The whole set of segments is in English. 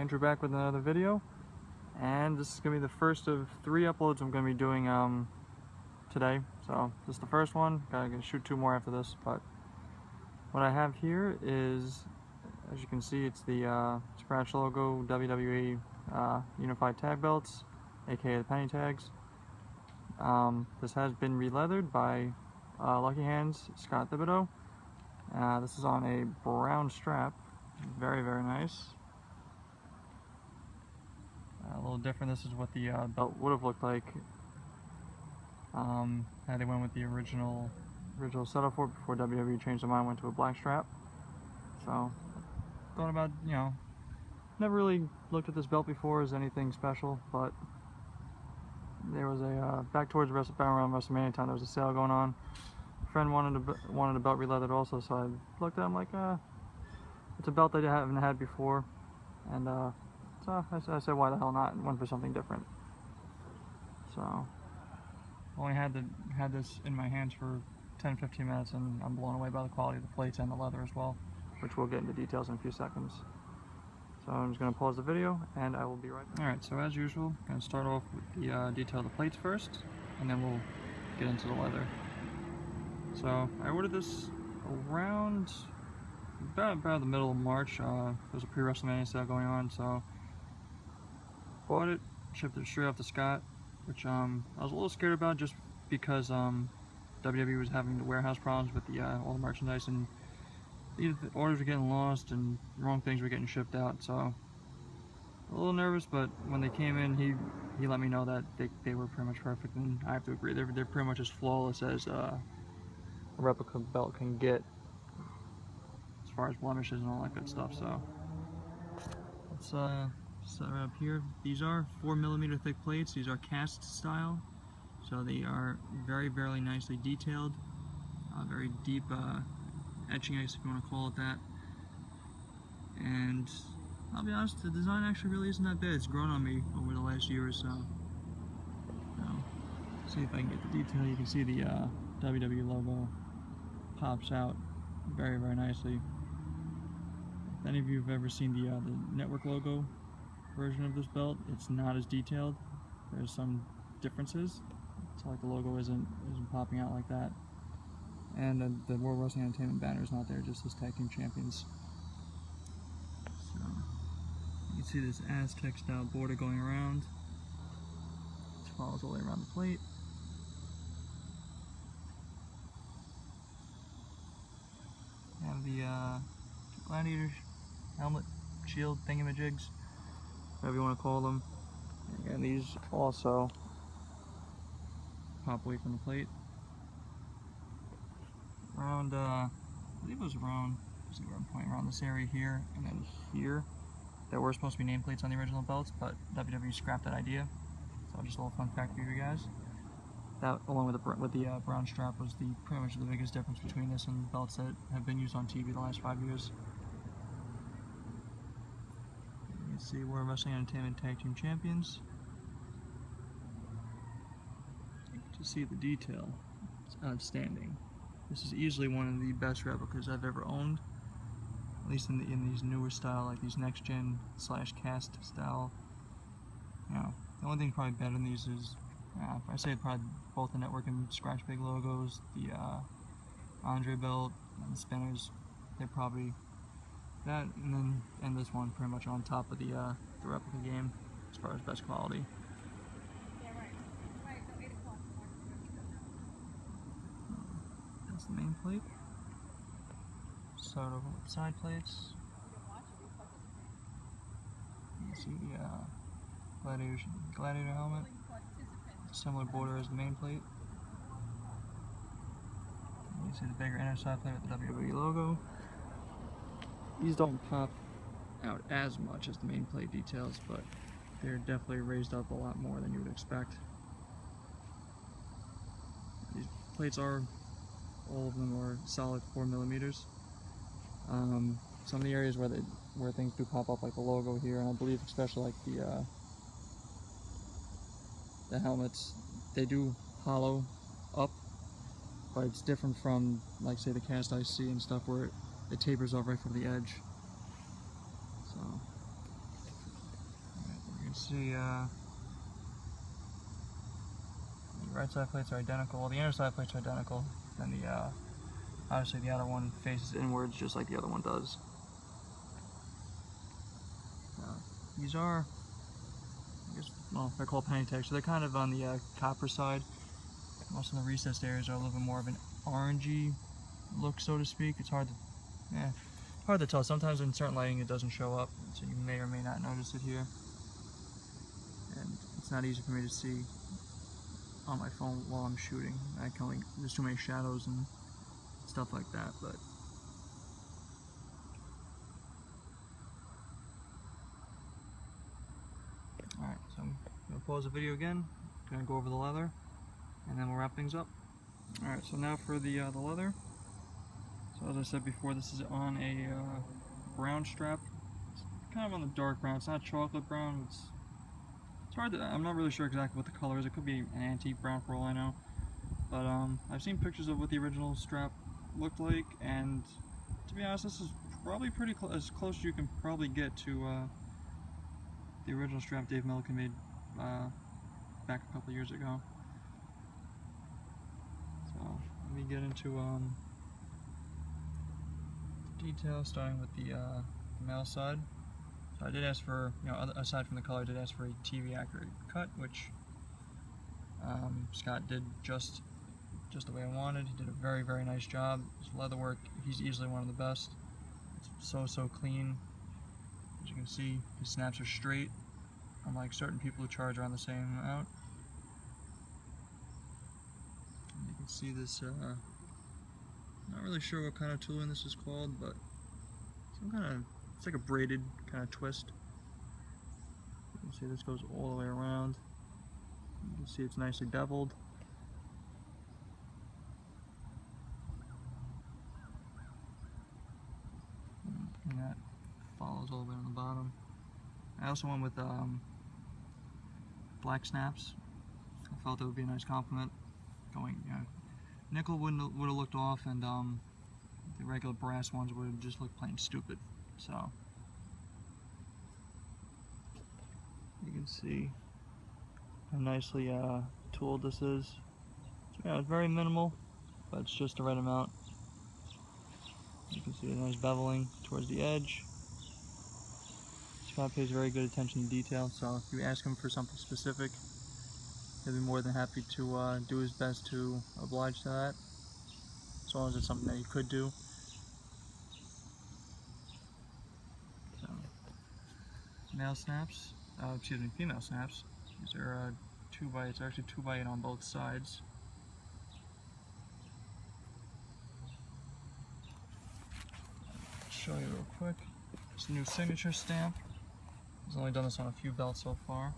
Andrew back with another video, and this is going to be the first of 3 uploads I'm going to be doing today. So this is the first one. Gotta shoot 2 more after this, but what I have here is, as you can see, it's the scratch logo WWE unified tag belts, aka the penny tags. This has been releathered by Lukkyhandz, Scott Thibodeau. This is on a brown strap. Very, very nice. A little different. This is what the belt would have looked like had they went with the original setup for it before WWE changed their mind, went to a black strap. So thought about, never really looked at this belt before as anything special, but there was a back towards around WrestleMania time, there was a sale going on. A friend wanted a belt releathered also, so I looked at it, I'm like, it's a belt that I haven't had before, and so I said, why the hell not, and went for something different. So only had this in my hands for 10-15 minutes, and I'm blown away by the quality of the plates and the leather as well, which we'll get into details in a few seconds. So I'm just going to pause the video, and I will be right back. Alright, so as usual, I'm going to start off with the detail of the plates first, and then we'll get into the leather. So I ordered this around about the middle of March. There was a pre-WrestleMania sale going on, so bought it, shipped it straight off to Scott, which I was a little scared about just because WWE was having the warehouse problems with all the merchandise, and either the orders were getting lost and wrong things were getting shipped out. So a little nervous, but when they came in, he let me know that they were pretty much perfect, and I have to agree, they're pretty much as flawless as a replica belt can get as far as blemishes and all that good stuff. So let's set it up here. These are 4mm thick plates. These are cast style, so they are very, very nicely detailed, very deep etching, I guess, if you want to call it that. And I'll be honest, the design actually really isn't that bad. It's grown on me over the last year or so. See if I can get the detail. You can see the WWE logo pops out very, very nicely. If any of you have ever seen the network logo version of this belt, it's not as detailed. There's some differences. It's like the logo isn't popping out like that. And the World Wrestling Entertainment banner is not there, just as Tag Team Champions. So you can see this Aztec style border going around. It follows all the way around the plate. You have the gladiator helmet, shield, thingamajigs, whatever you want to call them. And these also pop away from the plate. Around, I believe it was around, let's see where I'm pointing, around this area here, and then here. There were supposed to be nameplates on the original belts, but WWE scrapped that idea. So just a little fun fact for you guys. That, along with the brown strap, was pretty much the biggest difference between this and the belts that have been used on TV the last 5 years. You can see World Wrestling Entertainment Tag Team Champions. To see the detail, it's outstanding. This is easily one of the best replicas I've ever owned, at least in these newer style, like these next gen / cast style. The only thing probably better than these is, I say probably both the network and scratch big logos, the Andre belt and the spinners. They're probably that, and this one pretty much on top of the replica game as far as best quality. That's the main plate. Start over with the side plates. You can see the gladiator helmet. Similar border as the main plate. You can see the bigger inner side plate with the WWE logo. These don't pop out as much as the main plate details, but they're definitely raised up a lot more than you would expect. These plates are, all of them are solid 4mm. Some of the areas where things do pop up, like the logo here, and I believe especially like the helmets, they do hollow up, but it's different from, like, say, the cast IC and stuff where it tapers off right from the edge. So can see the right side plates are identical. Well, the inner side plates are identical, and the obviously the other one faces inwards just like the other one does. These are, I guess, well, they're called penny tags, so they're kind of on the copper side. Most of the recessed areas are a little bit more of an orangey look, so to speak. It's hard to tell. Sometimes in certain lighting it doesn't show up, so you may or may not notice it here. And it's not easy for me to see on my phone while I'm shooting. There's too many shadows and stuff like that, but alright, so I'm going to pause the video again, going to go over the leather, and then we'll wrap things up. Alright, so now for the leather. So as I said before, this is on a brown strap. It's kind of on the dark brown. It's not chocolate brown. It's hard to, I'm not really sure exactly what the color is. It could be an antique brown for all I know. But I've seen pictures of what the original strap looked like, and to be honest, this is probably pretty as close as you can probably get to the original strap Dave Milliken made back a couple years ago. So let me get into details, starting with the male side. So I did ask for, aside from the color, I did ask for a TV accurate cut, which Scott did just the way I wanted. He did a very, very nice job. His leather work, he's easily one of the best. It's so clean. As you can see, his snaps are straight, unlike certain people who charge around the same amount. And you can see this, not really sure what kind of tooling this is called, but some kind of, it's like a braided kind of twist. You can see this goes all the way around. You can see it's nicely beveled. And that follows all the way on the bottom. I also went with black snaps. I felt it would be a nice compliment. Nickel would have looked off, and the regular brass ones would have just looked plain stupid. So you can see how nicely tooled this is. So, it's very minimal, but it's just the right amount. You can see a nice beveling towards the edge. Scott pays very good attention to detail, so if you ask him for something specific, he'll be more than happy to do his best to oblige to that, as long as it's something that he could do. So, female snaps. These are 2x8. It's actually 2x8 on both sides. I'll show you real quick. It's a new signature stamp. He's only done this on a few belts so far.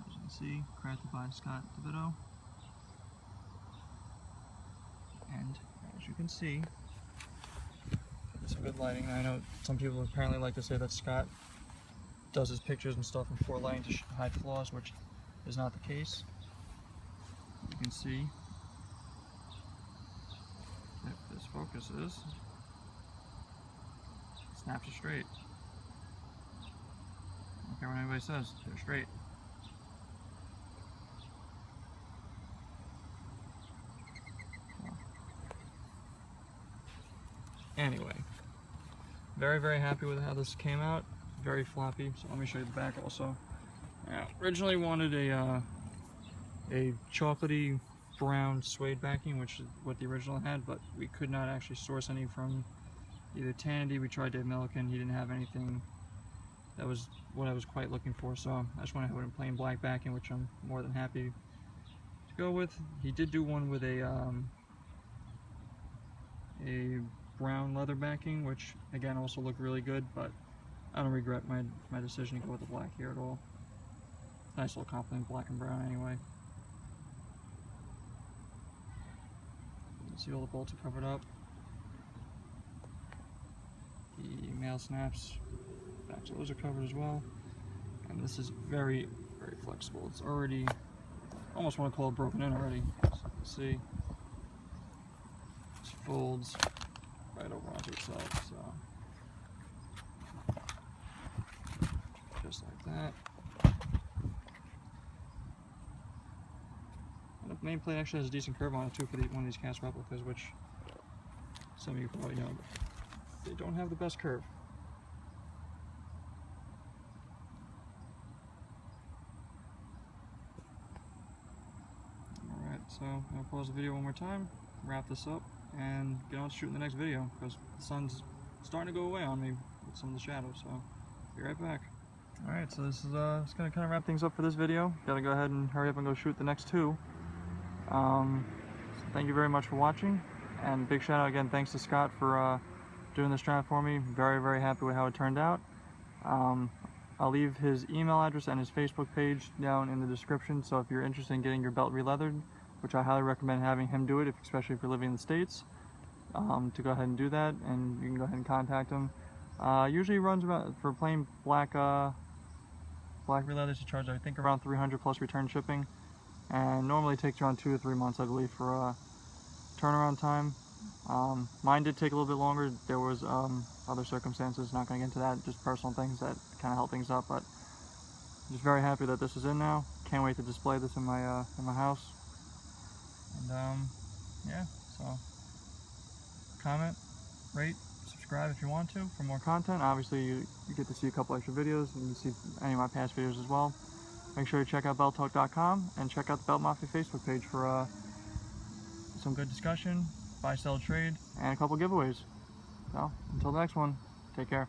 As you can see, crafted by Scott Thibodeau. And as you can see, it's a good lighting. I know some people apparently like to say that Scott does his pictures and stuff in poor lighting to hide flaws, which is not the case. You can see, if this focuses, snaps are straight. I don't care what anybody says, they're straight. Anyway, very, very happy with how this came out. Very floppy, so let me show you the back also. Originally wanted a chocolatey brown suede backing, which is what the original had, but we could not actually source any from either Tandy. We tried Dave Milliken, he didn't have anything that was what I was quite looking for, so I just went ahead with plain black backing, which I'm more than happy to go with. He did do one with a brown leather backing, which again also looked really good, but I don't regret my decision to go with the black here at all. Nice little compliment, black and brown anyway. You can see all the bolts are covered up. The male snaps, back those are covered as well. And this is very, very flexible. It's already, almost want to call it broken in already. As you can see, it folds right over onto itself. So just like that. The main plate actually has a decent curve on it too for one of these cast replicas, which some of you probably know, but they don't have the best curve. Alright, so I'll pause the video one more time, wrap this up, and get on shooting the next video, because the sun's starting to go away on me with some of the shadows, so be right back. Alright, so this is just going to kind of wrap things up for this video. Gotta go ahead and hurry up and go shoot the next two. So thank you very much for watching, and big shout out again, thanks to Scott for doing this strap for me. Very, very happy with how it turned out. I'll leave his email address and his Facebook page down in the description, so if you're interested in getting your belt releathered, which I highly recommend having him do it, especially if you're living in the States, to go ahead and do that, and you can go ahead and contact him. Usually runs about, for plain black releathers, he charges I think around $300 plus return shipping, and normally takes around 2 to 3 months, I believe, for turnaround time. Mine did take a little bit longer. There was other circumstances, not going to get into that, just personal things that kind of held things up, but I'm just very happy that this is in now. Can't wait to display this in my house. And yeah, so comment, rate, subscribe if you want to for more content. Obviously you get to see a couple extra videos, and you can see any of my past videos as well. Make sure you check out belttalk.com and check out the Belt Mafia Facebook page for some good discussion, buy, sell, trade, and a couple giveaways. So until the next one, take care.